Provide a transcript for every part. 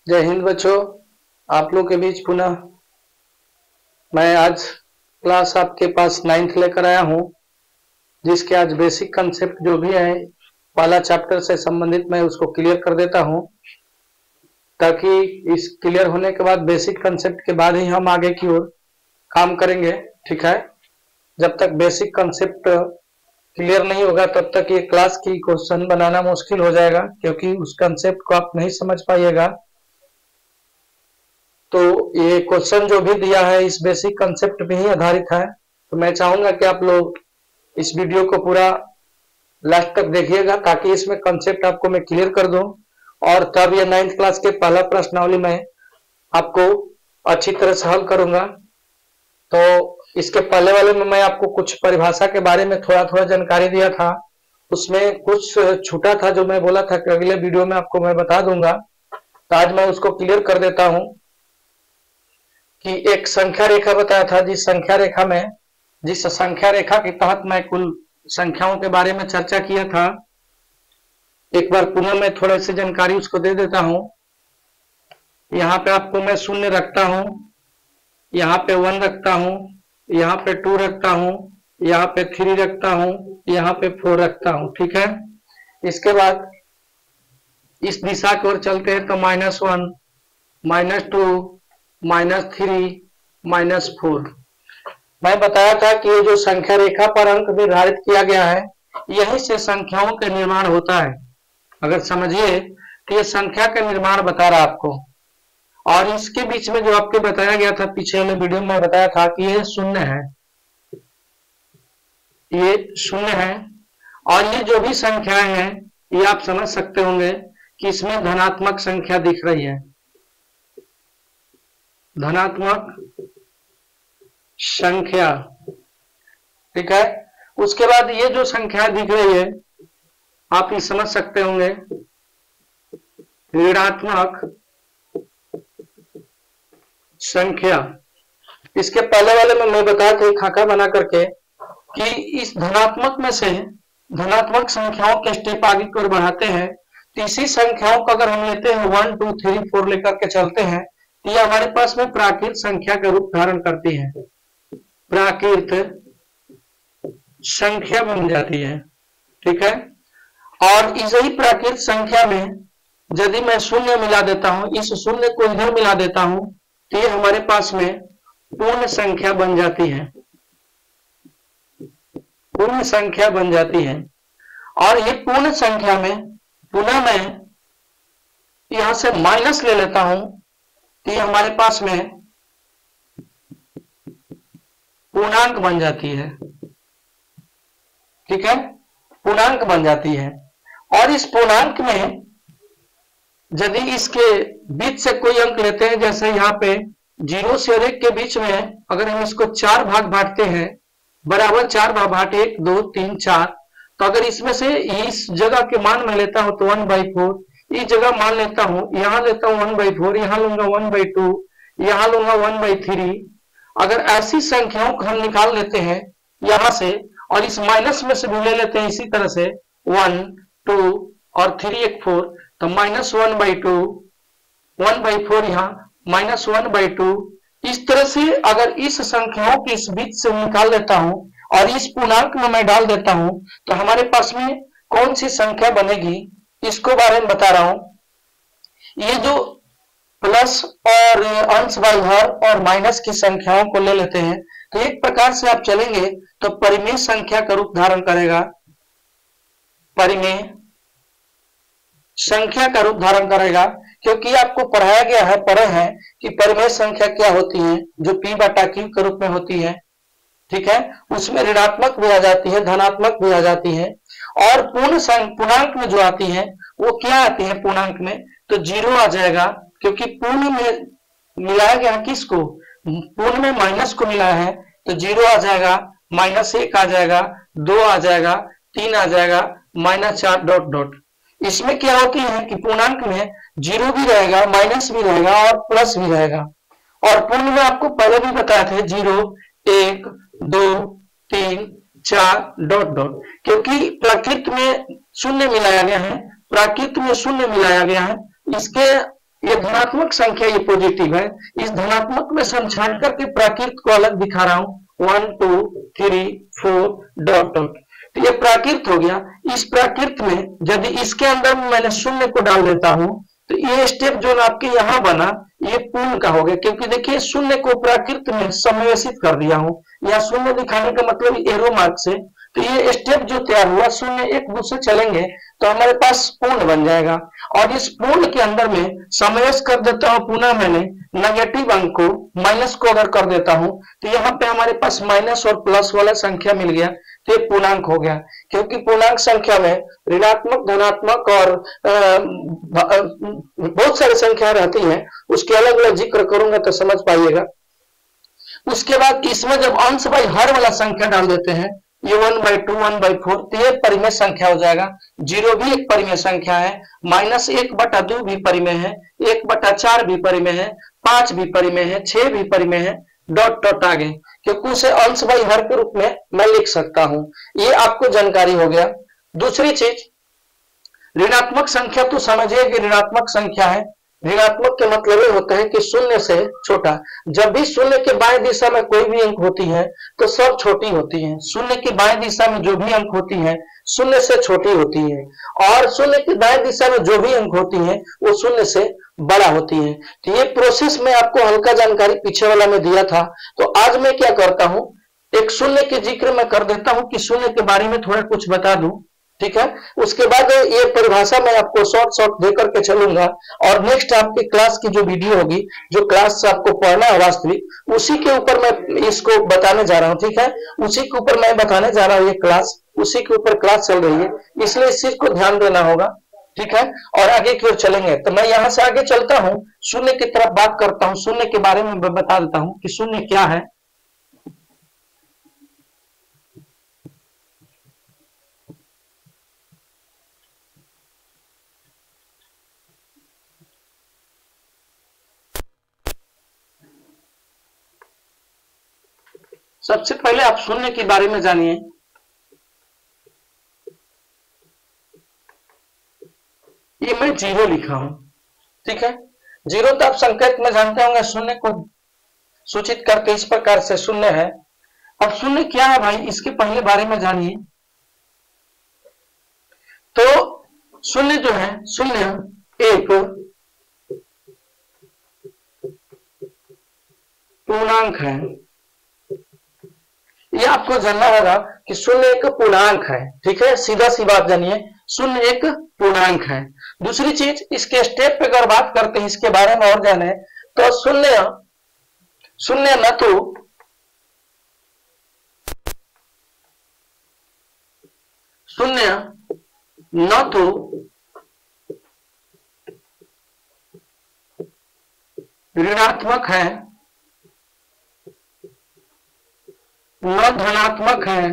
जय हिंद बच्चों, आप लोग के बीच पुनः मैं आज क्लास आपके पास 9th लेकर आया हूं, जिसके आज बेसिक कंसेप्ट जो भी है पहला चैप्टर से संबंधित मैं उसको क्लियर कर देता हूं, ताकि इस क्लियर होने के बाद बेसिक कंसेप्ट के बाद ही हम आगे की ओर काम करेंगे। ठीक है, जब तक बेसिक कंसेप्ट क्लियर नहीं होगा तब तक ये क्लास की क्वेश्चन बनाना मुश्किल हो जाएगा, क्योंकि उस कंसेप्ट को आप नहीं समझ पाइएगा। तो ये क्वेश्चन जो भी दिया है इस बेसिक कंसेप्ट पे ही आधारित है, तो मैं चाहूंगा कि आप लोग इस वीडियो को पूरा लास्ट तक देखिएगा, ताकि इसमें कंसेप्ट आपको मैं क्लियर कर दूं, और तब ये 9th क्लास के पहला प्रश्नावली में आपको अच्छी तरह से हल करूंगा। तो इसके पहले वाले में मैं आपको कुछ परिभाषा के बारे में थोड़ा थोड़ा जानकारी दिया था, उसमें कुछ छूटा था जो मैं बोला था कि अगले वीडियो में आपको मैं बता दूंगा। तो आज मैं उसको क्लियर कर देता हूं कि एक संख्या रेखा बताया था, जिस संख्या रेखा के तहत मैं कुल संख्याओं के बारे में चर्चा किया था। एक बार पुनः मैं थोड़ा सी जानकारी उसको दे देता हूं। यहाँ पे आपको मैं 0 रखता हूं, यहाँ पे 1 रखता हूं, यहाँ पे 2 रखता हूं, यहाँ पे 3 रखता हूं, यहाँ पे 4 रखता हूं। ठीक है, इसके बाद इस दिशा की ओर चलते हैं तो -1, -2, -3, -4। मैं बताया था कि ये जो संख्या रेखा पर अंक निर्धारित किया गया है, यही से संख्याओं का निर्माण होता है। अगर समझिए तो ये संख्या का निर्माण बता रहा आपको, और इसके बीच में जो आपको बताया गया था पीछे वाले वीडियो में बताया था कि ये 0 है, ये 0 है। और ये जो भी संख्याएं हैं ये आप समझ सकते होंगे कि इसमें धनात्मक संख्या दिख रही है, धनात्मक संख्या। ठीक है, उसके बाद ये जो संख्या दिख रही है आप ये समझ सकते होंगे ऋणात्मक संख्या। इसके पहले वाले में मैं बताया था खाका बना करके कि इस धनात्मक में से धनात्मक संख्याओं के स्टेप आगे की ओर बढ़ाते हैं, तो इसी संख्याओं को अगर हम लेते हैं 1 2 3 4 लेकर के चलते हैं, तो ये हमारे पास में प्राकृत संख्या का रूप धारण करती है, प्राकृत संख्या बन जाती है। ठीक है, और इसी प्राकृत संख्या में यदि मैं 0 मिला देता हूं, इस 0 को इधर मिला देता हूं, तो ये हमारे पास में पूर्ण संख्या बन जाती है, पूर्ण संख्या बन जाती है। और ये पूर्ण संख्या में पुनः मैं यहां से माइनस ले लेता हूं, तो ये हमारे पास में पूर्णांक बन जाती है। ठीक है, पूर्णांक बन जाती है। और इस पूर्णांक में यदि इसके बीच से कोई अंक लेते हैं, जैसे यहाँ पे 0 से और 1 के बीच में अगर हम इसको 4 भाग बांटते हैं, बराबर 4 भाग बांटे 1 2 3 4, तो अगर इसमें से इस जगह के मान में लेता हूं तो 1/4, इस जगह मान लेता हूं, यहां लेता हूं 1/4, यहां लूंगा 1/2, यहां लूंगा 1/3। अगर ऐसी संख्याओं को हम निकाल लेते हैं यहां से, और इस माइनस में से भी ले लेते हैं इसी तरह से 1 2 और 3 1 4, तो -1/2, 1/4 यहाँ, -1/2। इस तरह से अगर इस संख्याओं के इस बीच से निकाल लेता हूं और इस पूर्णांक में मैं डाल देता हूं, तो हमारे पास में कौन सी संख्या बनेगी इसको बारे में बता रहा हूं। ये जो प्लस और अंश भाग हर और माइनस की संख्याओं को ले लेते हैं, तो एक प्रकार से आप चलेंगे तो परिमेय संख्या का रूप धारण करेगा, परिमेय संख्या का रूप धारण करेगा, क्योंकि आपको पढ़ाया गया है, पढ़े हैं कि परिमेय संख्या क्या होती है, जो p/q के रूप में होती है। ठीक है, उसमें ऋणात्मक भी आ जाती है, धनात्मक भी आ जाती है, और पूर्णांक में जो आती है वो क्या आती है पूर्णांक में, तो 0 आ जाएगा, क्योंकि पूर्ण में मिलाया गया किसको, पूर्ण में माइनस को मिलाया है, तो 0 आ जाएगा, -1 आ जाएगा, 2 आ जाएगा, 3 आ जाएगा, -4 डॉट डॉट। इसमें क्या होती है कि पूर्णांक में 0 भी रहेगा, माइनस भी रहेगा और प्लस भी रहेगा। और पूर्ण में आपको पहले भी बताया था 0 1 2 3 4 डॉट डॉट, क्योंकि प्राकृत में 0 मिलाया गया है, प्राकृत में 0 मिलाया गया है, इसके ये धनात्मक संख्या, ये पॉजिटिव है। इस धनात्मक में से हम छांट करके प्राकृत को अलग दिखा रहा हूं, 1 2 3 4 डॉट डॉट। तो ये प्राकृत हो गया। इस प्राकृत में यदि इसके अंदर मैंने शून्य को डाल देता हूं तो ये स्टेप जो आपके यहां बना ये पूर्ण का हो गया, क्योंकि देखिए शून्य को प्राकृत में समावेशित कर दिया हूं। यहाँ शून्य दिखाने का मतलब एरो मार्क से, तो ये स्टेप जो तैयार हुआ शून्य एक दूसरे चलेंगे तो हमारे पास पूर्ण बन जाएगा। और इस पूर्ण के अंदर में समावेश कर देता हूं पुनः मैंने नेगेटिव अंक को, माइनस को अगर कर देता हूं तो यहाँ पे हमारे पास माइनस और प्लस वाला संख्या मिल गया, तो ये पूर्णांक हो गया। क्योंकि पूर्णांक संख्या में ऋणात्मक, धनात्मक और बहुत सारी संख्या रहती हैं, उसके अलग अलग जिक्र करूंगा तो समझ पाइएगा। उसके बाद इसमें जब अंश बाई हर वाला संख्या डाल देते हैं, ये 1/2 1/4, तो ये परिमेय संख्या हो जाएगा। 0 भी एक परिमेय संख्या है, -1/2 भी परिमेय है, 1/4 भी परिमेय है, 5 भी परिमेय है, 6 भी परिमेय है, डॉट डॉट आगे, क्योंकि उसे अंश बाई हर के रूप में मैं लिख सकता हूं। ये आपको जानकारी हो गया। दूसरी चीज, ऋणात्मक संख्या तो समझिए कि ऋणात्मक संख्या है। ऋणात्मक के मतलब ये होता है कि शून्य से छोटा। जब भी शून्य के बाएं दिशा में कोई भी अंक होती है तो सब छोटी होती हैं। शून्य की बाएं दिशा में जो भी अंक होती है शून्य से छोटी होती है, और शून्य की दाएं दिशा में जो भी अंक होती है वो शून्य से बड़ा होती है। तो ये प्रोसेस में आपको हल्का जानकारी पीछे वाला में दिया था। तो आज मैं क्या करता हूं, एक शून्य के जिक्र में कर देता हूं कि शून्य के बारे में थोड़ा कुछ बता दूं, ठीक है। उसके बाद ये परिभाषा मैं आपको शॉर्ट दे करके चलूंगा, और नेक्स्ट आपकी क्लास की जो वीडियो होगी, जो क्लास आपको पढ़ना है वास्तविक, उसी के ऊपर मैं इसको बताने जा रहा हूं, ठीक है। उसी के ऊपर मैं बताने जा रहा हूं, ये क्लास उसी के ऊपर क्लास चल रही है, इसलिए इस चीज को ध्यान देना होगा, ठीक है। और आगे की ओर चलेंगे, तो मैं यहां से आगे चलता हूं, शून्य की तरफ बात करता हूं। शून्य के बारे में बता देता हूं कि शून्य क्या है। सबसे पहले आप शून्य के बारे में जानिए। ये मैं 0 लिखा हूं, ठीक है। 0 तो आप संकेत में जानते होंगे, शून्य को सूचित करते इस प्रकार से शून्य है। अब शून्य क्या है भाई, इसके पहले बारे में जानिए। तो शून्य जो है, शून्य एक पूर्णांक है। ये आपको जानना होगा कि शून्य एक पूर्णांक है, ठीक है। सीधा सी बात जानिए, शून्य एक पूर्णांक है। दूसरी चीज, इसके स्टेप पे अगर बात करते हैं, इसके बारे में और जाने, तो शून्य न तो ऋणात्मक है, न धनात्मक है,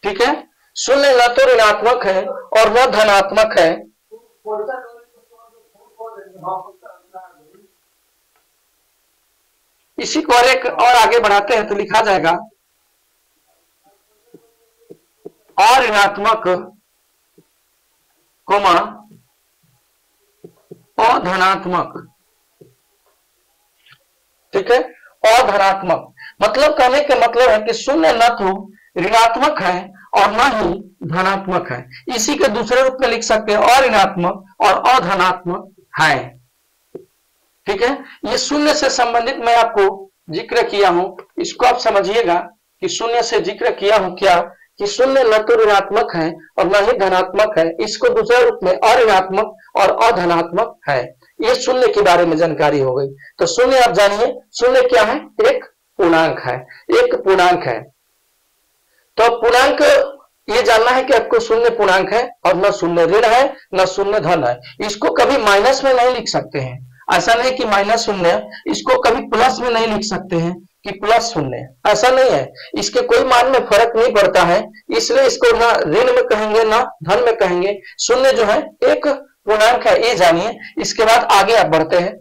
ठीक है। शून्य न तो ऋणात्मक है और न धनात्मक है। इसी को एक और आगे बढ़ाते हैं तो लिखा जाएगा अऋणात्मक, अधनात्मक, ठीक है। अधनात्मक मतलब कहने का मतलब है कि शून्य न तो ऋणात्मक है और न ही धनात्मक है। इसी के दूसरे रूप में लिख सकते हैं अऋणात्मक और अधनात्मक है, ठीक है। ये शून्य से संबंधित मैं आपको जिक्र किया हूं, इसको आप समझिएगा कि शून्य से जिक्र किया हूं क्या, कि शून्य न तो ऋणात्मक है और न ही धनात्मक है, इसको दूसरे रूप में अऋणात्मक और अधनात्मक है। ये शून्य के बारे में जानकारी हो गई। तो शून्य आप जानिए, शून्य क्या है, एक पूर्णांक है, एक पूर्णांक है। तो पूर्णांक ये जानना है कि आपको शून्य पूर्णांक है और न शून्य ऋण है न शून्य धन है। इसको कभी माइनस में नहीं लिख सकते हैं, ऐसा नहीं कि माइनस शून्य, इसको कभी प्लस में नहीं लिख सकते हैं कि प्लस शून्य, ऐसा नहीं है। इसके कोई मान में फर्क नहीं पड़ता है, इसलिए इसको ना ऋण में कहेंगे ना धन में कहेंगे। शून्य जो है एक पूर्णांक है, ये जानिए। इसके बाद आगे आप बढ़ते हैं।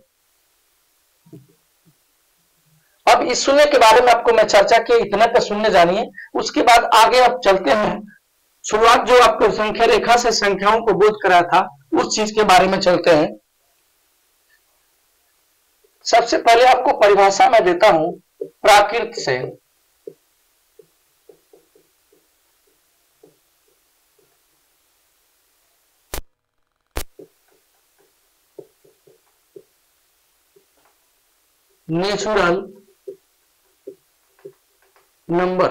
अब इस शून्य के बारे में आपको मैं चर्चा की, इतना का शून्य जानिए। उसके बाद आगे आप चलते हैं। शुरुआत जो आपको संख्या रेखा से संख्याओं को बोध करा था उस चीज के बारे में चलते हैं। सबसे पहले आपको परिभाषा मैं देता हूं प्राकृत से। नेचुरल नंबर,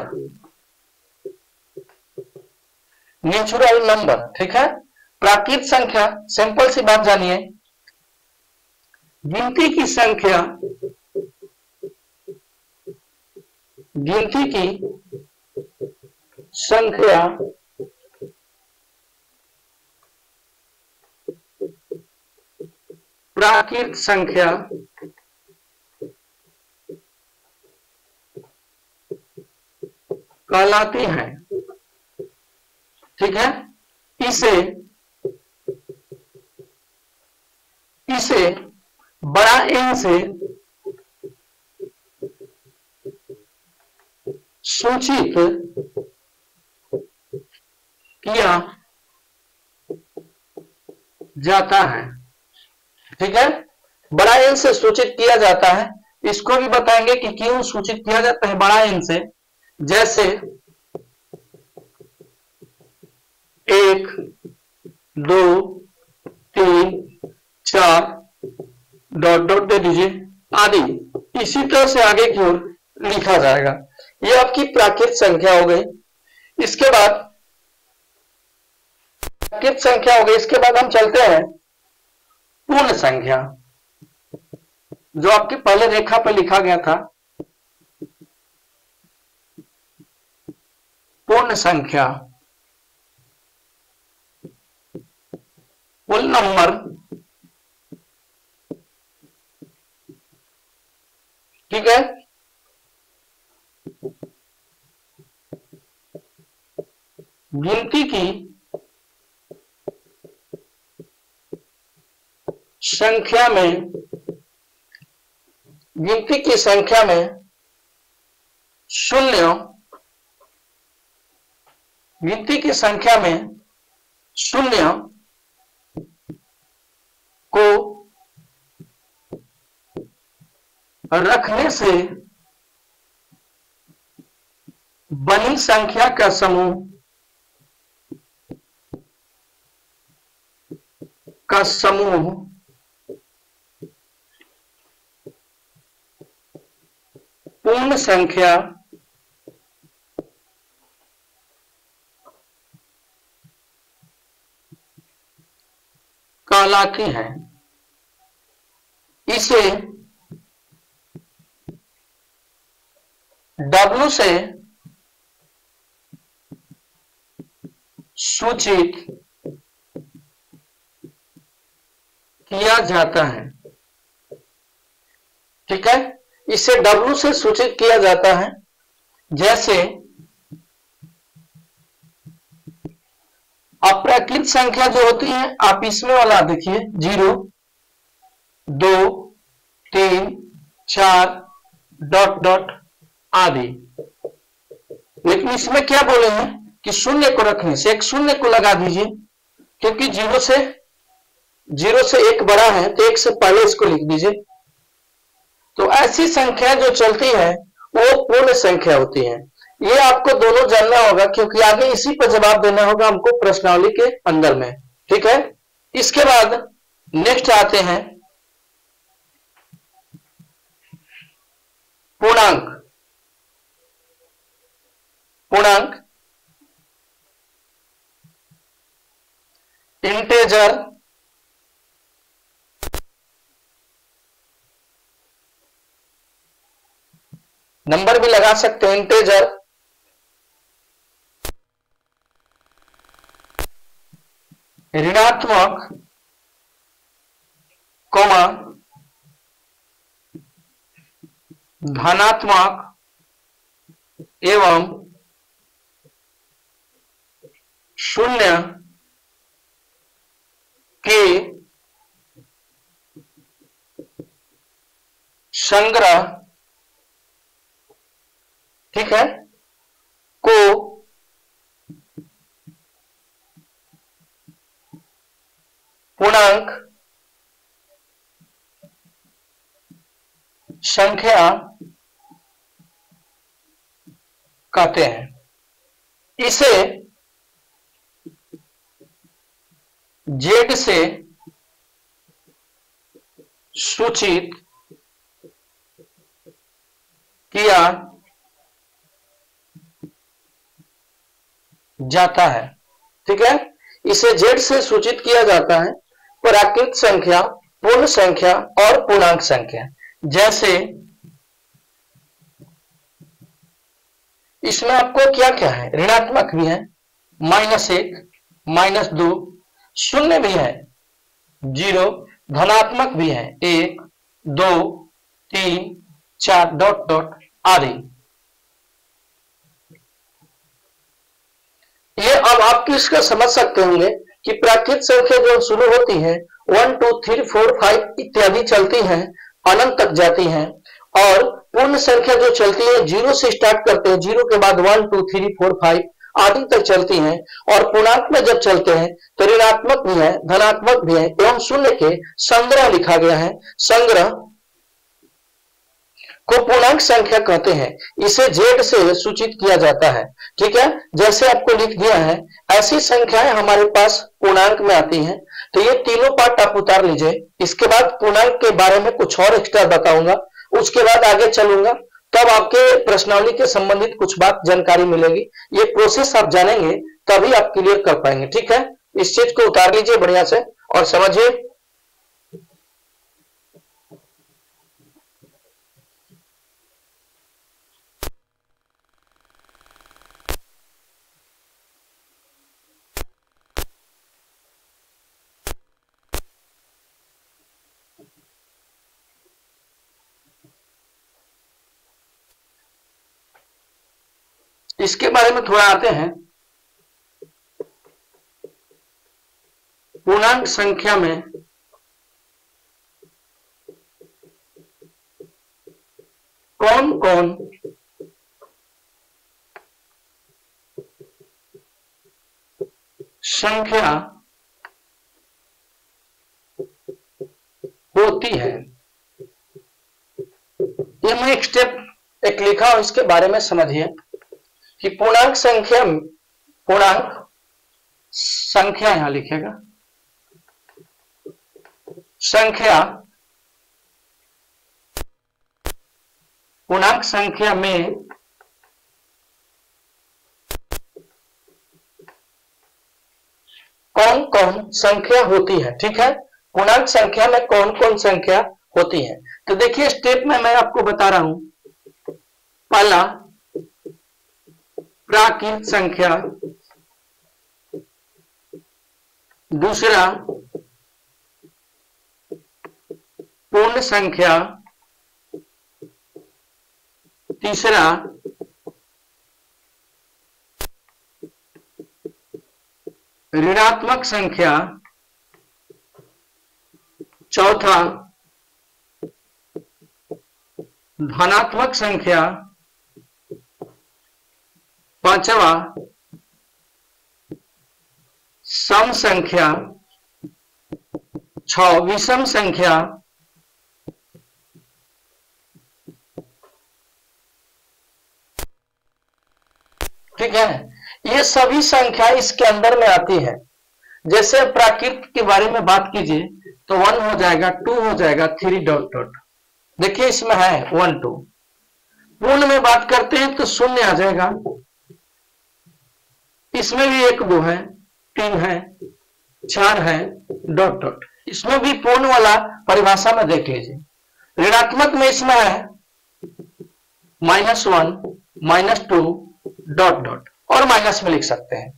नेचुरल नंबर, ठीक है। प्राकृत संख्या, सिंपल सी बात जानिए, गिनती की संख्या, गिनती की संख्या प्राकृत संख्या कहलाती है, ठीक है। इसे इसे बड़ा एन से सूचित किया जाता है, ठीक है। बड़ा एन से सूचित किया जाता है, इसको भी बताएंगे कि क्यों सूचित किया जाता है बड़ा एन से। जैसे 1, 2, 3, 4 डॉट डॉट दे दीजिए आदि, इसी तरह से आगे की ओर लिखा जाएगा। यह आपकी प्राकृत संख्या हो गई। इसके बाद प्राकृत संख्या हो गई, इसके बाद हम चलते हैं पूर्ण संख्या, जो आपके पहले रेखा पर लिखा गया था। पूर्ण संख्या, कुल नंबर, ठीक है। गिनती की संख्या में, गिनती की संख्या में शून्य, गिनती की संख्या में शून्य को रखने से बनी संख्या का समूह पूर्ण संख्या कहलाती है। इसे W से सूचित किया जाता है, ठीक है। इसे W से सूचित किया जाता है। जैसे अप्राकृत संख्या जो होती है, आप इसमें वाला देखिए 0, 2, 3, 4 डॉट डॉट आदि। लेकिन इसमें क्या बोले हैं कि शून्य को रखने से, एक शून्य को लगा दीजिए, क्योंकि 0 से 1 बड़ा है तो 1 से पहले इसको लिख दीजिए। तो ऐसी संख्या जो चलती है वो पूर्ण संख्या होती है। ये आपको दोनों जानना होगा, क्योंकि आगे इसी पर जवाब देना होगा हमको प्रश्नावली के अंदर में, ठीक है। इसके बाद नेक्स्ट आते हैं पूर्णांक। पूर्णांक, इंटेजर, नंबर भी लगा सकते हैं, इंटेजर, ऋणात्मक, कॉमा धनात्मक एवं शून्य के संग्रह, ठीक है, को पूर्णांक संख्या कहते हैं। इसे जेड से सूचित किया जाता है। ठीक है, इसे जेड से सूचित किया जाता है प्राकृत संख्या, पूर्ण संख्या और पूर्णांक संख्या। जैसे इसमें आपको क्या क्या है, ऋणात्मक भी है, -1, -2, शून्य भी है 0, धनात्मक भी है 1, 2, 3, 4 डॉट डॉट आदि। ये अब आप इसका समझ सकते होंगे कि प्राकृत संख्या जो शुरू होती है 1, 2, 3, 4, 5 इत्यादि चलती हैं, अनंत तक जाती हैं, और पूर्ण संख्या जो चलती है 0 से स्टार्ट करते हैं, 0 के बाद 1, 2, 3, 4, 5 आदि तक चलती हैं, और पूर्णांक में जब चलते हैं तो ऋणात्मक भी है, धनात्मक भी है एवं शून्य के संग्रह लिखा गया है। संग्रह को पूर्णांक संख्या कहते हैं। इसे जेड से सूचित किया जाता है। ठीक है, जैसे आपको लिख दिया है, ऐसी संख्याएं हमारे पास पूर्णांक में आती हैं। तो ये तीनों पार्ट आप उतार लीजिए। इसके बाद पूर्णांक के बारे में कुछ और एक्स्ट्रा बताऊंगा, उसके बाद आगे चलूंगा, तब आपके प्रश्नावली के संबंधित कुछ बात जानकारी मिलेगी। ये प्रोसेस आप जानेंगे तभी आप क्लियर कर पाएंगे। ठीक है, इस चीज को उतार लीजिए बढ़िया से और समझिए। इसके बारे में थोड़ा आते हैं। पूर्णांक संख्या में कौन कौन संख्या होती है, ये मैं एक स्टेप एक लिखा हूं, इसके बारे में समझिए कि पूर्णांक संख्या यहां लिखेगा, पूर्णांक संख्या में कौन कौन संख्या होती है। ठीक है, पूर्णांक संख्या में कौन कौन संख्या होती है। तो देखिए स्टेप में मैं आपको बता रहा हूं। पहला प्राकृत संख्या, दूसरा पूर्ण संख्या, तीसरा ऋणात्मक संख्या, चौथा धनात्मक संख्या, पांचवा सम संख्या, 6 विषम संख्या, ठीक है। ये सभी संख्या इसके अंदर में आती है। जैसे प्राकृत के बारे में बात कीजिए तो 1 हो जाएगा, 2 हो जाएगा, 3 डॉट डॉट। देखिए इसमें है 1 2। पूर्ण में बात करते हैं तो 0 आ जाएगा, इसमें भी 1 2 है, 3 है, 4 है, डॉट डॉट। इसमें भी पूर्ण वाला परिभाषा में देख लीजिए। ऋणात्मक में इसमें है -1, -2 डॉट डॉट और माइनस में लिख सकते हैं।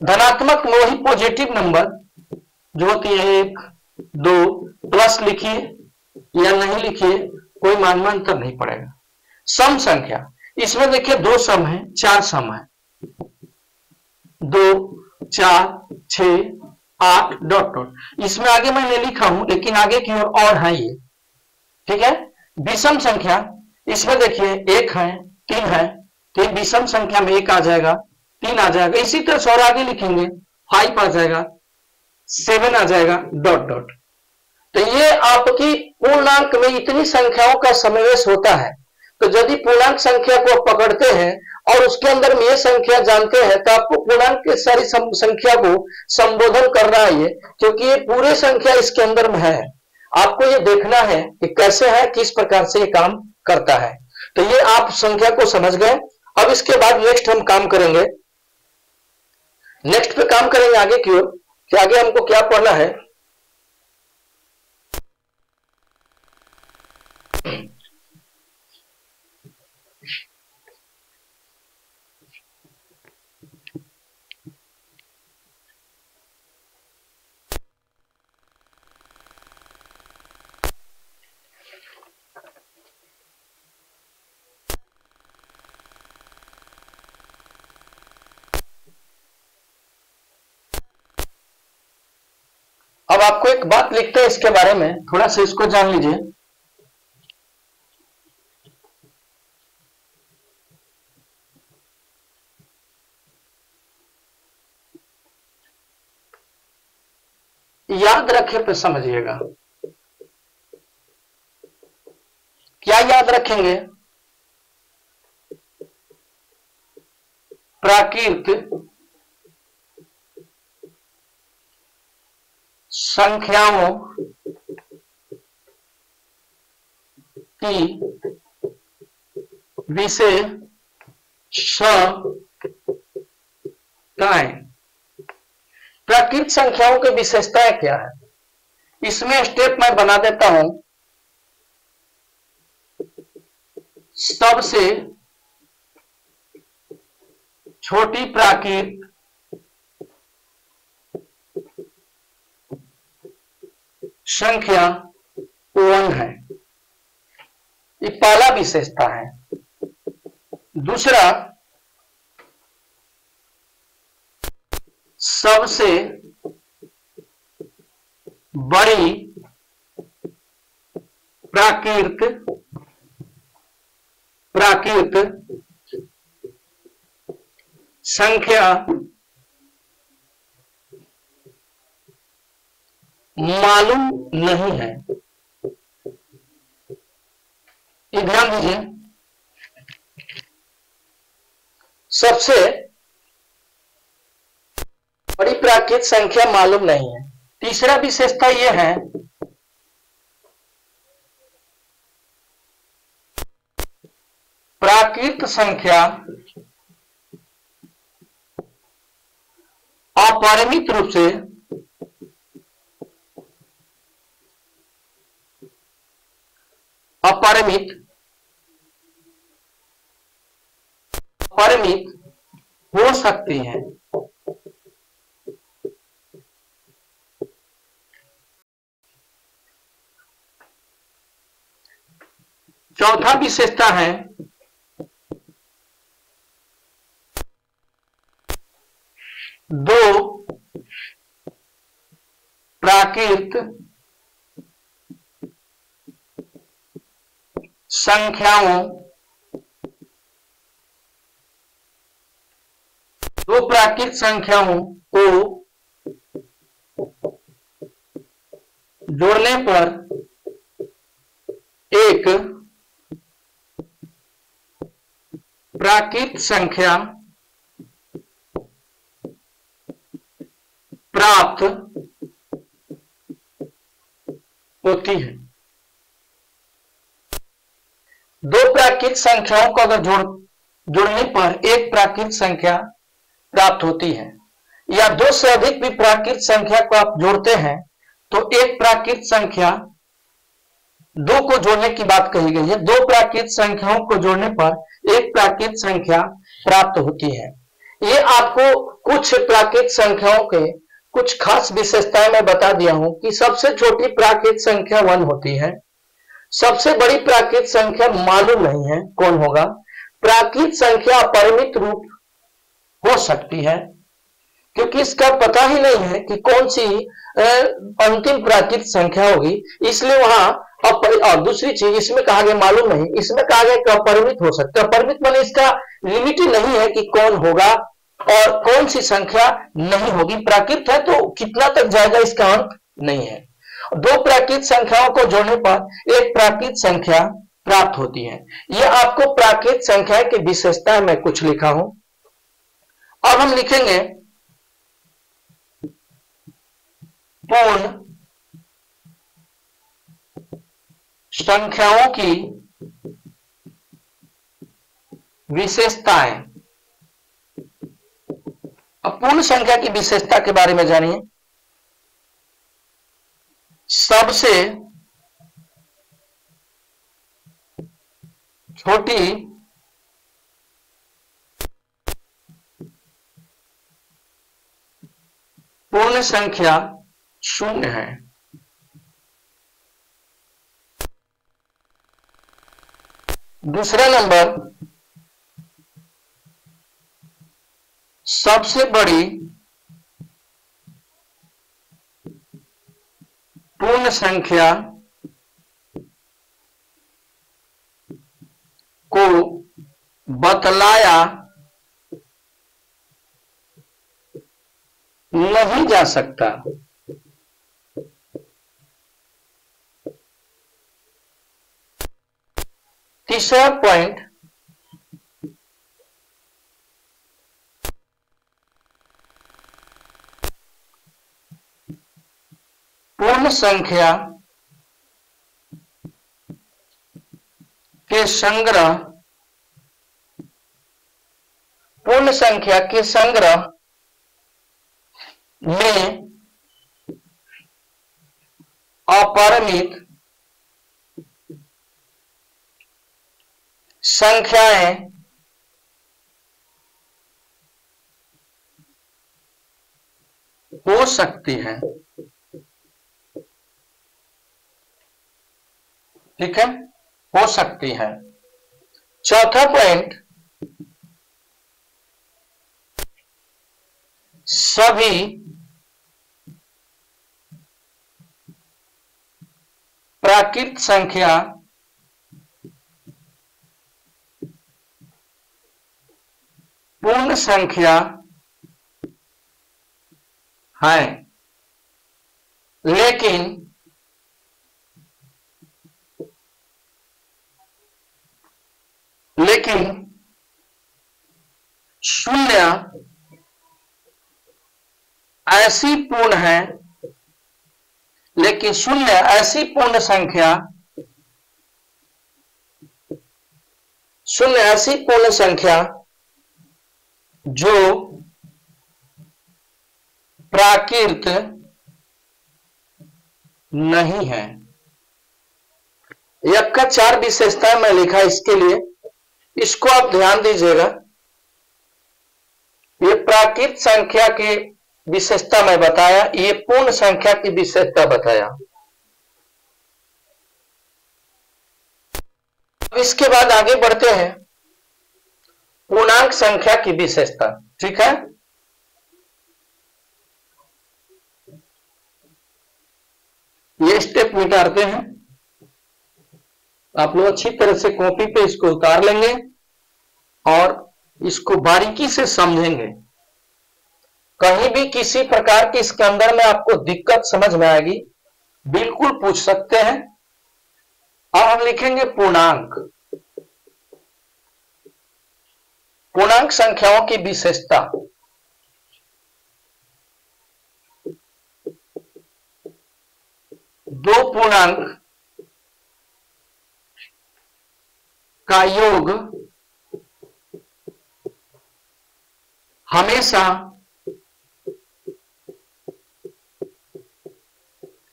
धनात्मक में वही पॉजिटिव नंबर जो होती है 1 2, प्लस लिखिए या नहीं लिखिए कोई मानमंत्र नहीं पड़ेगा। सम संख्या, इसमें देखिए 2 सम है, 4 सम है, 2 4 6 8 डॉट डॉट। इसमें आगे मैंने लिखा हूं लेकिन आगे की ओर और है ये, ठीक है। विषम संख्या, इसमें देखिए 1 है, 3 है, तो विषम संख्या में 1 आ जाएगा, 3 आ जाएगा, इसी तरह से और आगे लिखेंगे 5 आ जाएगा, 7 आ जाएगा डॉट डॉट। तो ये आपकी पूर्णांक में इतनी संख्याओं का समावेश होता है। तो यदि पूर्णांक संख्या को आप पकड़ते हैं और उसके अंदर में ये संख्या जानते हैं तो आपको पूर्णांक की सारी संख्या को संबोधन करना है ये, क्योंकि ये पूरे संख्या इसके अंदर में है। आपको ये देखना है कि कैसे है, किस प्रकार से ये काम करता है। तो ये आप संख्या को समझ गए। अब इसके बाद नेक्स्ट हम काम करेंगे, नेक्स्ट पे काम करेंगे आगे की ओर कि आगे हमको क्या पढ़ना है। अब आपको एक बात लिखते हैं इसके बारे में, थोड़ा सा इसको जान लीजिए। याद रखे तो समझिएगा। क्या याद रखेंगे? प्राकृत संख्याओं की विशेषताएं। प्राकृत संख्याओं की विशेषताएं क्या है, इसमें स्टेप मैं बना देता हूं। सबसे छोटी प्राकृत संख्या 1 है, ये पहला विशेषता है। दूसरा, सबसे बड़ी प्राकृत संख्या मालूम नहीं है। ये ध्यान दीजिए, सबसे बड़ी प्राकृत संख्या मालूम नहीं है। तीसरा विशेषता यह है, प्राकृत संख्या अपरिमित रूप से अपरिमित हो सकती है। चौथा विशेषता है, दो प्राकृत संख्याओं को जोड़ने पर एक प्राकृत संख्या प्राप्त होती है। दो प्राकृत संख्याओं को अगर जोड़ने पर एक प्राकृत संख्या प्राप्त होती है, या दो से अधिक भी प्राकृत संख्या को आप जोड़ते हैं तो एक प्राकृत संख्या, दो को जोड़ने की बात कही गई है, दो प्राकृत संख्याओं को जोड़ने पर एक प्राकृत संख्या प्राप्त होती है। ये आपको कुछ प्राकृत संख्याओं के कुछ खास विशेषताएं मैं बता दिया हूं कि सबसे छोटी प्राकृत संख्या 1 होती है, सबसे बड़ी प्राकृत संख्या मालूम नहीं है कौन होगा, प्राकृत संख्या अपरिमित रूप हो सकती है क्योंकि इसका पता ही नहीं है कि कौन सी अंतिम प्राकृत संख्या होगी, इसलिए वहां और दूसरी चीज इसमें कहा गया मालूम नहीं, इसमें कहा गया कि अपरिमित हो सकता है। अपरिमित माने इसका लिमिट ही नहीं है कि कौन होगा और कौन सी संख्या नहीं होगी। प्राकृत है तो कितना तक जाएगा इसका अंत नहीं है। दो प्राकृत संख्याओं को जोड़ने पर एक प्राकृत संख्या प्राप्त होती है। यह आपको प्राकृत संख्या की विशेषता मैं कुछ लिखा हूं। अब हम लिखेंगे पूर्ण संख्याओं की विशेषताएं। अब पूर्ण संख्या की विशेषता के बारे में जानिए। सबसे छोटी पूर्ण संख्या शून्य है। दूसरा नंबर, सबसे बड़ी पूर्ण संख्या को बतलाया नहीं जा सकता। तीसरा पॉइंट, पूर्ण संख्या के संग्रह, पूर्ण संख्या के संग्रह में अपरिमित संख्याएं हो सकती हैं। ठीक है, हो सकती है। चौथा पॉइंट, सभी प्राकृत संख्या पूर्ण संख्या है, लेकिन शून्य ऐसी पूर्ण है, लेकिन शून्य ऐसी पूर्ण संख्या, शून्य ऐसी पूर्ण संख्या जो प्राकृत नहीं है। यह का 4 विशेषताएं मैं लिखा इसके लिए, इसको आप ध्यान दीजिएगा। ये प्राकृत संख्या की विशेषता मैं बताया, ये पूर्ण संख्या की विशेषता बताया। अब इसके बाद आगे बढ़ते हैं पूर्णांक संख्या की विशेषता। ठीक है, ये स्टेप मिटाते हैं। आप लोग अच्छी तरह से कॉपी पे इसको उतार लेंगे और इसको बारीकी से समझेंगे। कहीं भी किसी प्रकार की इसके अंदर में आपको दिक्कत समझ में आएगी, बिल्कुल पूछ सकते हैं। अब हम लिखेंगे पूर्णांक, पूर्णांक संख्याओं की विशेषता। दो पूर्णांक का योग हमेशा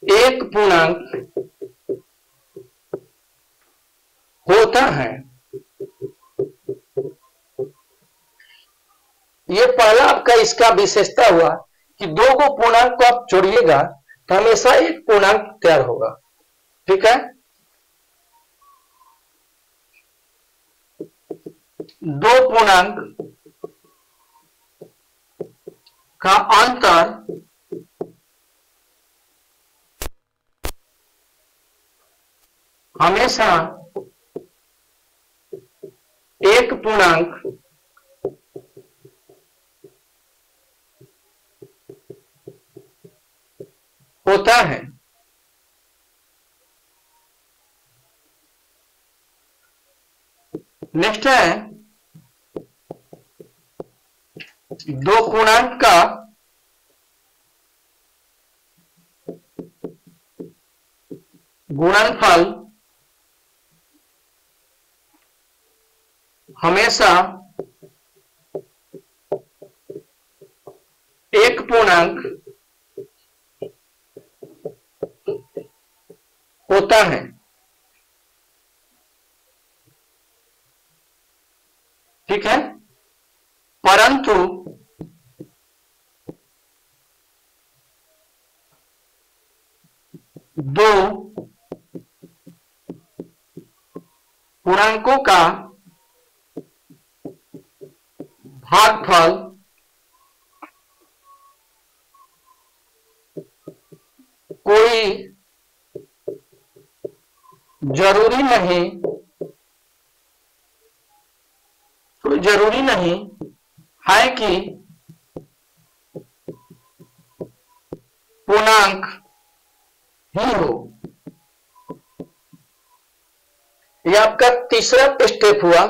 एक पूर्णांक होता है। ये पहला आपका इसका विशेषता हुआ कि दो को पूर्णांक को आप जोड़िएगा तो हमेशा एक पूर्णांक तैयार होगा। ठीक है, दो पूर्णांक का अंतर हमेशा एक पूर्णांक होता है। नेक्स्ट है दो पूर्णांक का गुणनफल हमेशा एक पूर्णांक होता है। ठीक है, परंतु दो पूर्णांकों का भागफल कोई जरूरी नहीं है कि पूर्णांक ही हो। यह आपका तीसरा स्टेप हुआ।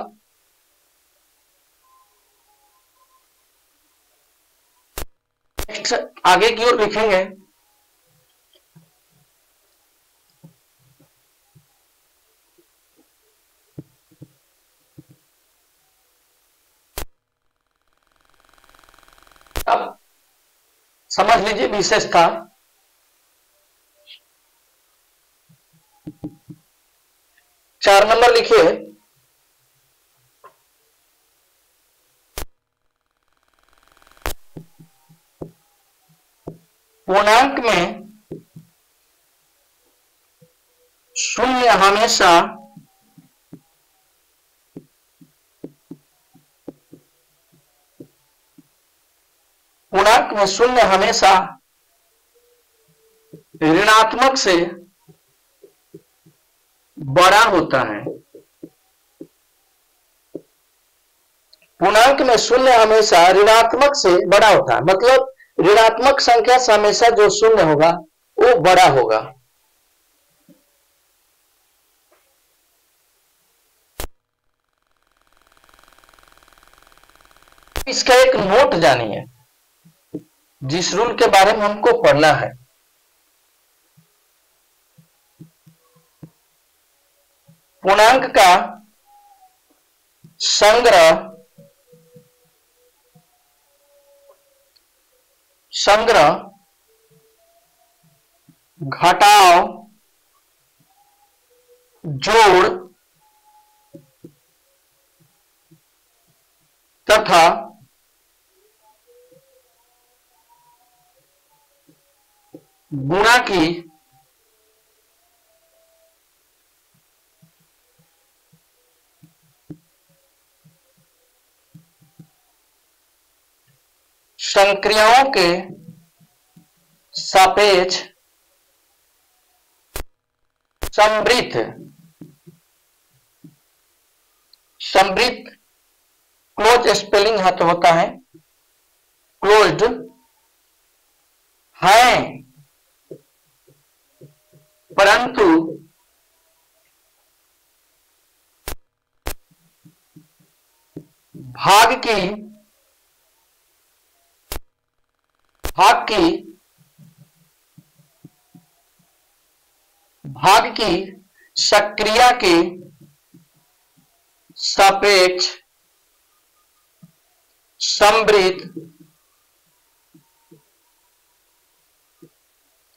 आगे की ओर लिखेंगे अब समझ लीजिए विशेषता। 4 नंबर लिखिए, पूर्णांक में शून्य हमेशा ऋणात्मक से बड़ा होता है। पूर्णांक में शून्य हमेशा ऋणात्मक से बड़ा होता है, मतलब ऋणात्मक संख्या से हमेशा जो शून्य होगा वो बड़ा होगा। इसका एक नोट जानिए जिस रूल के बारे में हमको पढ़ना है। पूर्णांक का संग्रह घटाव जोड़ तथा गुणा की संक्रियाओं के सापेक्ष समृद्ध क्लोज स्पेलिंग है तो होता है क्लोज्ड है, परंतु भाग की सक्रिया के सापेक्ष समृद्ध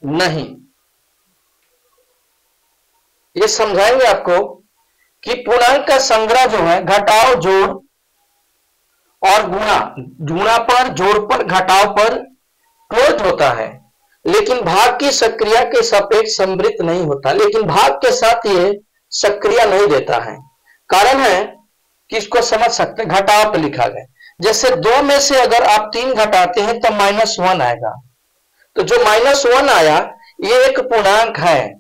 नहीं। ये समझाएंगे आपको कि पूर्णांक का संग्रह जो है घटाव जोड़ और गुणा पर जोड़ पर घटाव पर क्लोज होता है, लेकिन भाग की सक्रिया के सापेक्ष समृद्ध नहीं होता। लेकिन भाग के साथ ये सक्रिया नहीं देता है। कारण है कि इसको समझ सकते हैं, घटाव पर लिखा गया। जैसे 2 में से अगर आप 3 घटाते हैं तब -1 आएगा, तो जो -1 आया ये एक पूर्णांक है।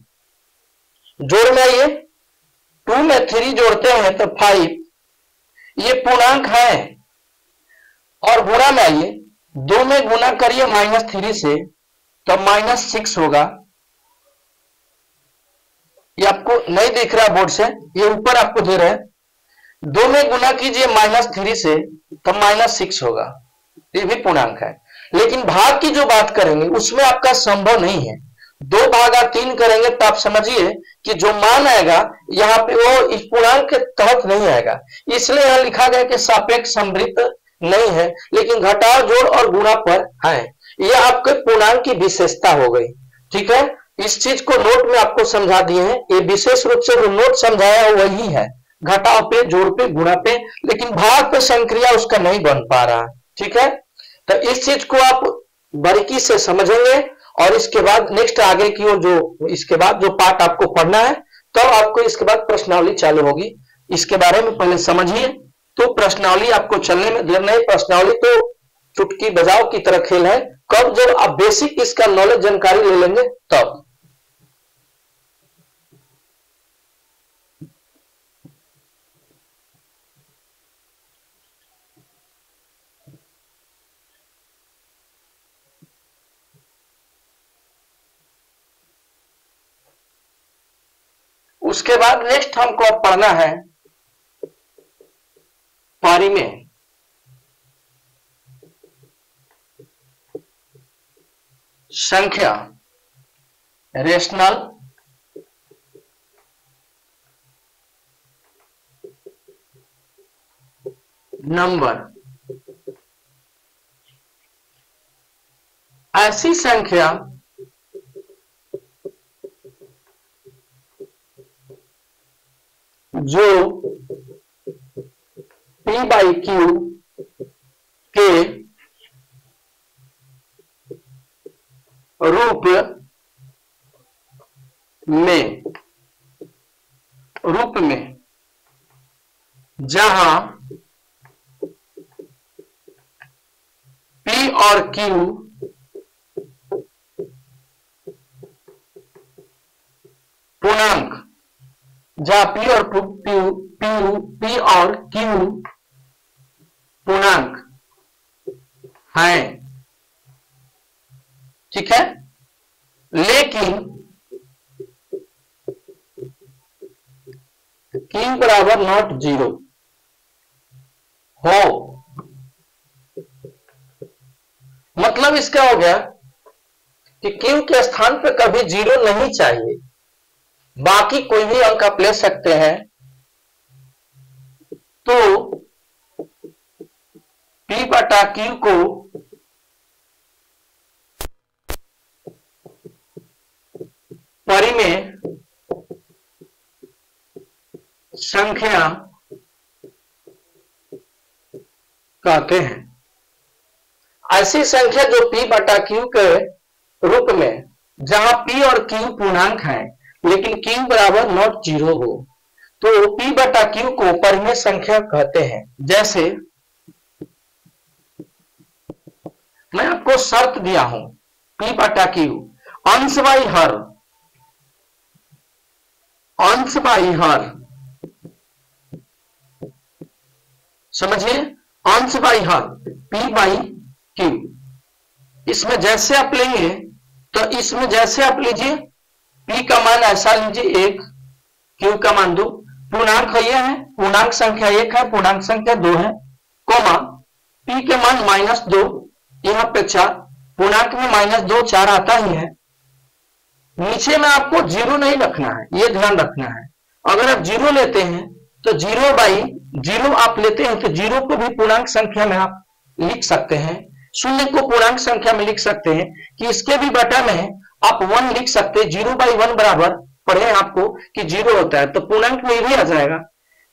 जोड़ में आइए, 2 में 3 जोड़ते हैं तो 5, ये पूर्णांक है। और गुणा में आइए, 2 में गुणा करिए -3 से तो -6 होगा। ये आपको नहीं दिख रहा बोर्ड से, ये ऊपर आपको दे रहे हैं। 2 में गुना कीजिए -3 से, तो -6 होगा। ये भी पूर्णांक है, लेकिन भाग की जो बात करेंगे उसमें आपका संभव नहीं है। 2/3 करेंगे तो आप समझिए कि जो मान आएगा यहाँ पे वो इस पूर्णांक के तहत नहीं आएगा, इसलिए यहां लिखा गया कि सापेक्ष समृद्ध नहीं है, लेकिन घटाव, जोड़ और गुणा पर है। यह आपके पूर्णांक की विशेषता हो गई। ठीक है, इस चीज को नोट में आपको समझा दिए हैं। ये विशेष रूप से जो नोट समझाया वही है, घटाव पे, जोड़ पे, गुणा पे, लेकिन भाग पे संक्रिया उसका नहीं बन पा रहा। ठीक है, तो इस चीज को आप बारीकी से समझेंगे और इसके बाद नेक्स्ट आगे की ओर जो इसके बाद जो पार्ट आपको पढ़ना है, तो आपको इसके बाद प्रश्नावली चालू होगी। इसके बारे में पहले समझिए, तो प्रश्नावली आपको चलने में देर नहीं। प्रश्नावली तो चुटकी बजाओ की तरह खेल है। कब? जब आप बेसिक इसका नॉलेज जानकारी ले लेंगे तब। उसके बाद नेक्स्ट हमको अब पढ़ना है परिमेय। संख्या, रेशनल नंबर, ऐसी संख्या जो P/Q के रूप में जहां P और Q पूर्णांक, जहां P और Q पूर्णांक हैं। ठीक है, लेकिन Q बराबर नॉट 0 हो। मतलब इसका हो गया कि Q के स्थान पर कभी 0 नहीं चाहिए, बाकी कोई भी अंक आप ले सकते हैं। तो P/Q को परिमेय संख्या कहते हैं। ऐसी संख्या जो P/Q के रूप में जहां P और Q पूर्णांक हैं, लेकिन Q बराबर नॉट 0 हो, तो P/Q को परिमेय संख्या कहते हैं। जैसे मैं आपको शर्त दिया हूं, P/Q अंश बाई हर, समझिए, अंश बाई हर P/Q। इसमें जैसे आप लेंगे तो इसमें जैसे आप लीजिए, P का मान ऐसा लीजिए 1, Q का मान 2, पूर्णांक ये है, पूर्णांक संख्या 1 है, पूर्णांक संख्या 2 है, कोमा P के मान -2, यहां पे 4, पूर्णांक में -2 4 आता ही है। नीचे में आपको 0 नहीं रखना है, ये ध्यान रखना है। अगर आप 0 लेते हैं तो 0/0 आप लेते हैं तो 0 को भी पूर्णांक संख्या में आप लिख सकते हैं, 0 को पूर्णांक संख्या में लिख सकते हैं, कि इसके भी बटा में आप 1 लिख सकते हैं। 0/1 बराबर पढ़े आपको कि 0 होता है, तो पूर्णांक में भी आ जाएगा,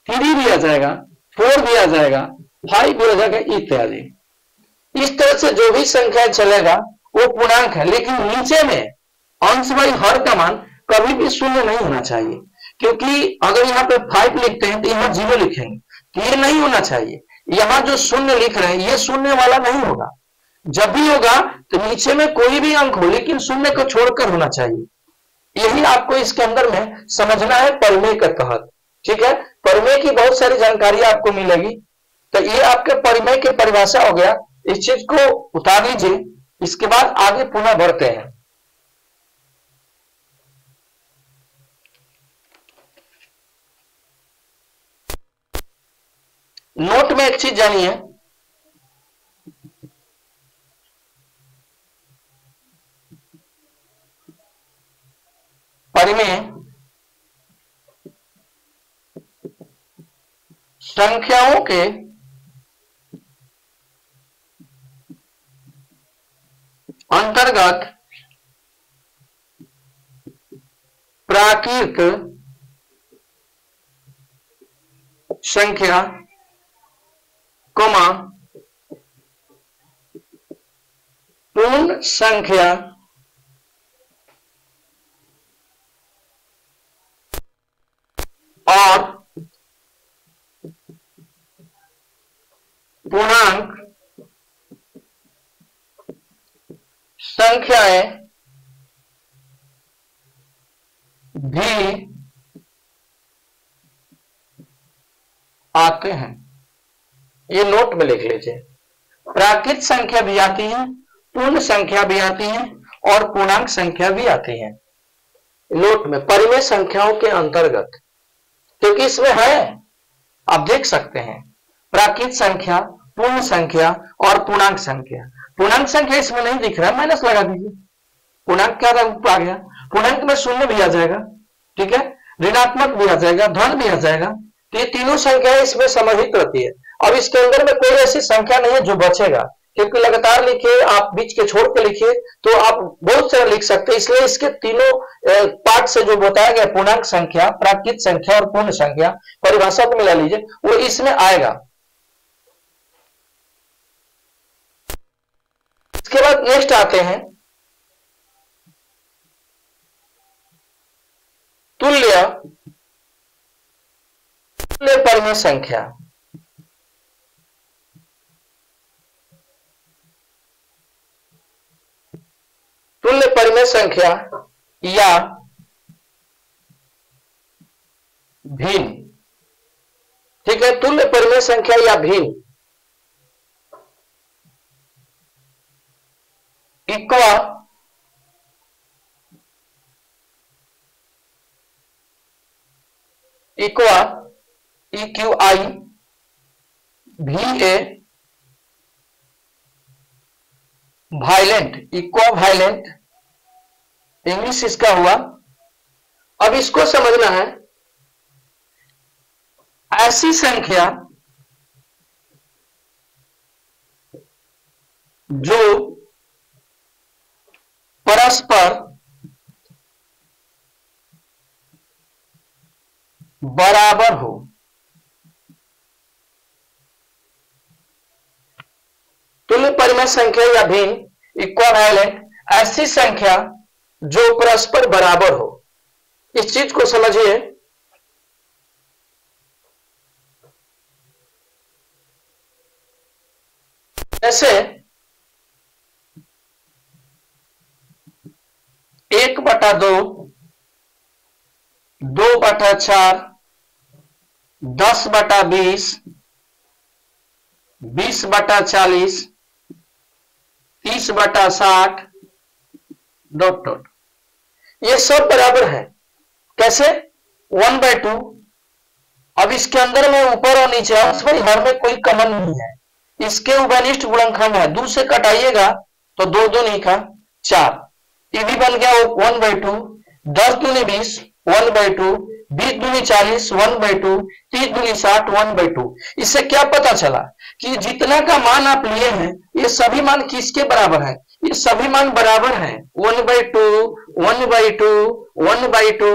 3 भी आ जाएगा, 4 भी आ जाएगा, 5 भी आ जाएगा इत्यादि। इस तरह से जो भी संख्या चलेगा वो पूर्णांक है, लेकिन नीचे में अंश बाई हर का मान कभी भी 0 नहीं होना चाहिए, क्योंकि अगर यहाँ पे 5 लिखते हैं तो यहाँ 0 लिखेंगे, तो ये नहीं होना चाहिए। यहाँ जो 0 लिख रहे हैं ये 0 वाला नहीं होगा। जब भी होगा तो नीचे में कोई भी अंक हो, लेकिन 0 को छोड़कर होना चाहिए। यही आपको इसके अंदर में समझना है परिमेय के तहत। ठीक है, परिमेय की बहुत सारी जानकारी आपको मिलेगी। तो ये आपके परिमेय की परिभाषा हो गया, इस चीज को उतार लीजिए। इसके बाद आगे पुनः बढ़ते हैं। नोट में एक चीज जानिए, परिमेय संख्याओं के अंतर्गत प्राकृत संख्या, कोमा पूर्ण संख्या और पूर्णांक संख्याएं भी आते हैं। ये नोट में लिख लीजिए, प्राकृत संख्या भी आती है, पूर्ण संख्या भी आती है और पूर्णांक संख्या भी आती है। नोट में परिमेय संख्याओं के अंतर्गत, क्योंकि इसमें है, आप देख सकते हैं, प्राकृत संख्या, पूर्ण संख्या और पूर्णांक संख्या। पूर्णांक संख्या इसमें नहीं दिख रहा है, माइनस लगा दीजिए, पूर्णांक क्या आ गया, पूर्णांक में शून्य भी आ जाएगा, ठीक है, ऋणात्मक भी आ जाएगा, धन भी आ जाएगा। तो ये तीनों संख्याएं इसमें समाहित रहती है। अब इसके अंदर में कोई ऐसी संख्या नहीं है जो बचेगा, क्योंकि लगातार लिखिए, आप बीच के छोड़ के लिखिए तो आप बहुत सारा लिख सकते हैं। इसलिए इसके तीनों पार्ट से जो बताया गया, पूर्णांक संख्या, प्राकृत संख्या और पूर्ण संख्या, परिभाषा को मिला लीजिए, वो इसमें आएगा। इसके बाद नेक्स्ट आते हैं तुल्य परिमेय संख्या। तुल्य परिमेय संख्या या भिन्न, ठीक है, तुल्य परिमेय संख्या या भिन्न इक्वा EQI VA violent, इक्वा violent English इसका हुआ। अब इसको समझना है, ऐसी संख्या जो परस्पर बराबर हो। तुल्य परिमेय संख्या या भिन्न इक्विवेलेंट, ऐसी संख्या जो परस्पर बराबर हो। इस चीज को समझिए, जैसे 1/2, 2/4, 10/20, 20/40, 30/60 डॉट डॉट, ये सब बराबर है। कैसे? 1/2। अब इसके अंदर में ऊपर और नीचे अंश भाई हर में कोई कमन नहीं है, इसके उभयनिष्ठ गुणनखंड है, 2 से कटाइएगा तो 2 दूनी का 4, ये भी बन गया 1/2, 10 दूनी 20 1/2, 20 दूनी 40 1/2, 30 दूनी 60 1/2। इससे क्या पता चला कि जितना का मान आप लिए हैं ये सभी मान किसके बराबर है? ये सभी मान बराबर हैं 1/2, 1/2, 1/2,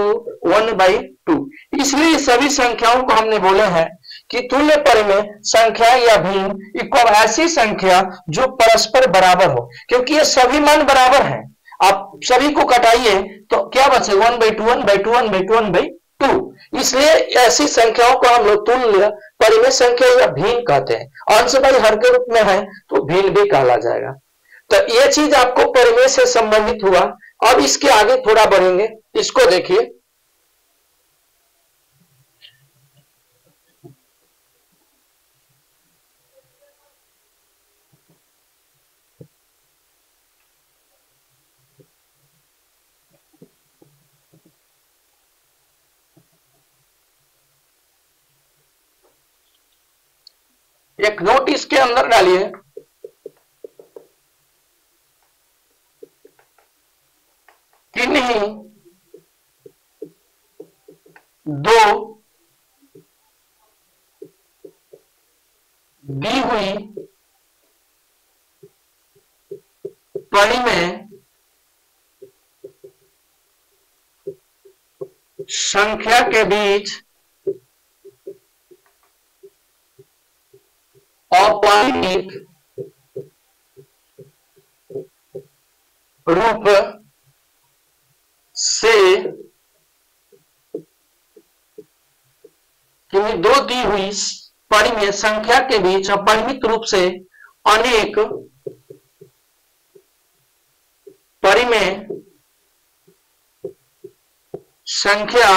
1/2। इसलिए सभी संख्याओं को हमने बोले हैं कि तुल्य परिमेय संख्या या भिन्न इक्वल ऐसी संख्या जो परस्पर बराबर हो, क्योंकि ये सभी मान बराबर हैं। आप सभी को कटाइए तो क्या बचे? 1/2, 1/2, 1/2, 1/2। इसलिए ऐसी संख्याओं को हम लोग तुल्य परिमेय संख्या या भिन्न कहते हैं। अंश भाई हर के रूप में है तो भिन्न भी कहला जाएगा। तो ये चीज आपको परिमेय से संबंधित हुआ। अब इसके आगे थोड़ा बढ़ेंगे, इसको देखिए। एक नोट इसके अंदर डालिए, किन्हीं दो दी हुई परिमेय संख्या के बीच अपरिमित रूप से किन्हीं दो दी हुई परिमेय संख्या के बीच अपरिमित रूप से अनेक परिमेय संख्या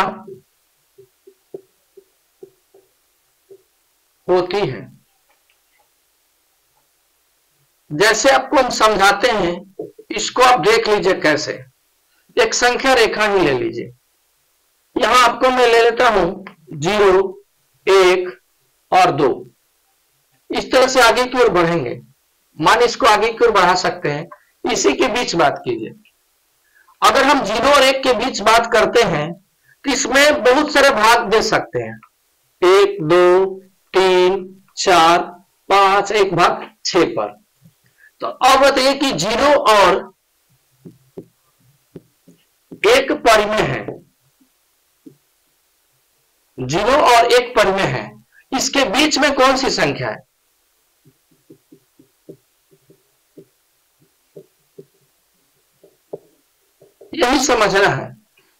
होती है। जैसे आपको हम समझाते हैं, इसको आप देख लीजिए कैसे। एक संख्या रेखा ही ले लीजिए, यहां आपको मैं ले लेता हूं 0, 1 और 2। इस तरह से आगे की ओर बढ़ेंगे, मान इसको आगे की ओर बढ़ा सकते हैं। इसी के बीच बात कीजिए। अगर हम 0 और 1 के बीच बात करते हैं तो इसमें बहुत सारे भाग दे सकते हैं, 1, 2, 3, 4, 5, एक भाग 6 पर। तो अब बताइए कि 0 और 1 परिमेय है, 0 और 1 परिमेय है, इसके बीच में कौन सी संख्या है? यही समझना है।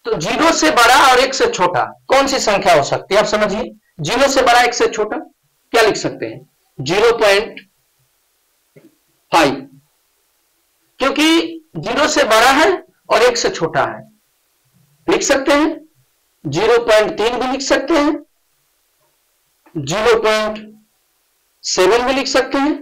तो 0 से बड़ा और 1 से छोटा कौन सी संख्या हो सकती है? आप समझिए, 0 से बड़ा 1 से छोटा क्या लिख सकते हैं? 0.5, क्योंकि 0 से बड़ा है और 1 से छोटा है। लिख सकते हैं 0.3 भी लिख सकते हैं, 0.7 भी लिख सकते हैं,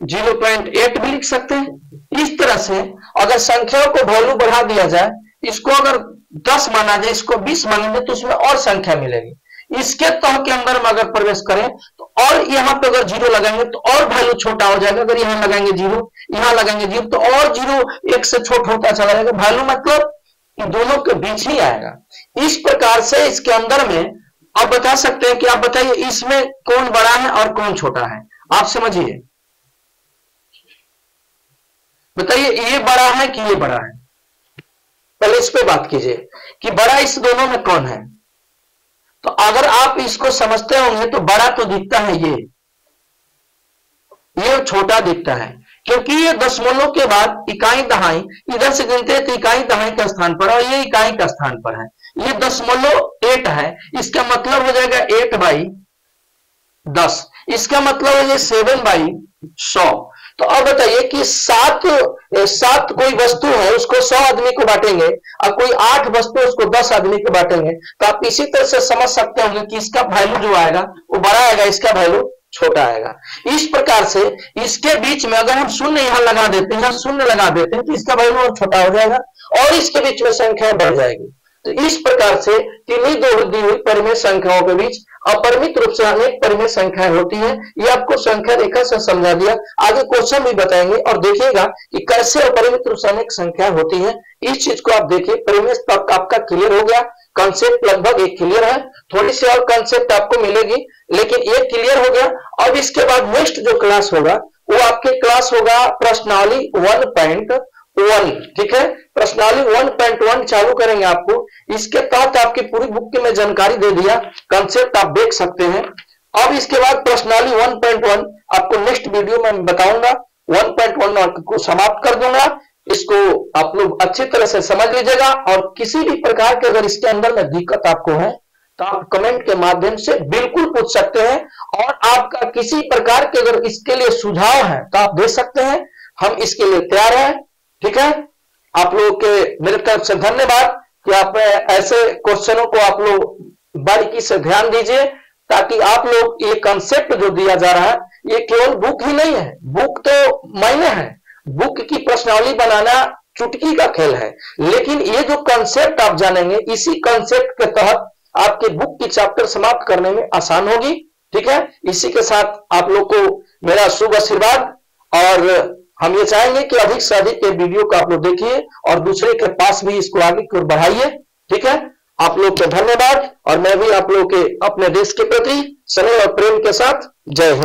0.8 भी लिख सकते हैं। इस तरह से अगर संख्याओं को वैल्यू बढ़ा दिया जाए, इसको अगर 10 माना जाए, इसको 20 मानेंगे तो उसमें और संख्या मिलेगी। इसके तह के अंदर में अगर प्रवेश करें तो और यहां पे अगर 0 लगाएंगे तो और वैल्यू छोटा हो जाएगा। अगर यहां लगाएंगे 0, यहां लगाएंगे 0 तो और 0 1 से छोटा होता चला जाएगा। वैल्यू मतलब दोनों के बीच ही आएगा। इस प्रकार से इसके अंदर में आप बता सकते हैं कि आप बताइए इसमें कौन बड़ा है और कौन छोटा है। आप समझिए, बताइए ये बड़ा है कि ये बड़ा है? पहले इस पे बात कीजिए कि बड़ा इस दोनों में कौन है। तो अगर आप इसको समझते होंगे तो बड़ा तो दिखता है ये छोटा दिखता है, क्योंकि ये दशमलव के बाद इकाई दहाई इधर से गिनते हैं तो इकाई दहाई का स्थान पर और ये इकाई का स्थान पर है। ये 0.8 है, इसका मतलब हो जाएगा 8/10। इसका मतलब है ये 7/100। तो अब बताइए कि 7 कोई वस्तु है, उसको 100 आदमी को बांटेंगे, और कोई 8 वस्तु उसको 10 आदमी को बांटेंगे, तो आप इसी तरह से समझ सकते होंगे कि इसका वैल्यू जो आएगा वो बड़ा आएगा, इसका वैल्यू छोटा आएगा। इस प्रकार से इसके बीच में अगर हम शून्य यहां लगा देते हैं, शून्य लगा देते हैं तो इसका वैल्यू और छोटा हो जाएगा और इसके बीच में संख्या बढ़ जाएगी। तो इस प्रकार से किन्हीं दो दी हुई परिमेय संख्याओं के बीच अपरिमित रूप से अनेक परिमेय संख्याएं होती हैं। ये आपको संख्या रेखा से समझा दिया। आगे क्वेश्चन भी बताएंगे और देखिएगा कि कैसे अपरिमित रूप से अनेक संख्याएं होती हैं। इस चीज को आप देखिए। परिमेय तक आपका क्लियर हो गया, कंसेप्ट लगभग एक क्लियर है, थोड़ी सी और कंसेप्ट आपको मिलेगी, लेकिन ये क्लियर हो गया। अब इसके बाद नेक्स्ट जो क्लास होगा वो आपके क्लास होगा प्रश्नावली 1.1। ठीक है, प्रश्नावली 1.1 चालू करेंगे आपको। इसके तहत आपकी पूरी बुक की मैं जानकारी दे दिया, कंसेप्ट आप देख सकते हैं। अब इसके बाद प्रश्नावली 1.1 आपको नेक्स्ट वीडियो में बताऊंगा। 1.1 को समाप्त कर दूंगा। इसको आप लोग अच्छी तरह से समझ लीजिएगा और किसी भी प्रकार के अगर इसके अंदर में दिक्कत आपको है तो आप कमेंट के माध्यम से बिल्कुल पूछ सकते हैं, और आपका किसी प्रकार के अगर इसके लिए सुझाव है तो आप दे सकते हैं, हम इसके लिए तैयार हैं। ठीक है, आप लोगों के मेरे तरफ से धन्यवाद कि आप ऐसे क्वेश्चनों को आप लोग बारीकी से ध्यान दीजिए, ताकि आप लोग ये कंसेप्ट जो दिया जा रहा है ये केवल बुक ही नहीं है, बुक तो मायने है, बुक की प्रश्नावली बनाना चुटकी का खेल है, लेकिन ये जो कंसेप्ट आप जानेंगे इसी कंसेप्ट के तहत आपके बुक की चैप्टर समाप्त करने में आसान होगी। ठीक है, इसी के साथ आप लोग को मेरा शुभ आशीर्वाद। और हम ये चाहेंगे कि अधिक से अधिक ये वीडियो को आप लोग देखिए और दूसरे के पास भी इसको आगे की ओर बढ़ाइए। ठीक है, आप लोग को धन्यवाद। और मैं भी आप लोग के अपने देश के प्रति स्नेह और प्रेम के साथ जय हिंद।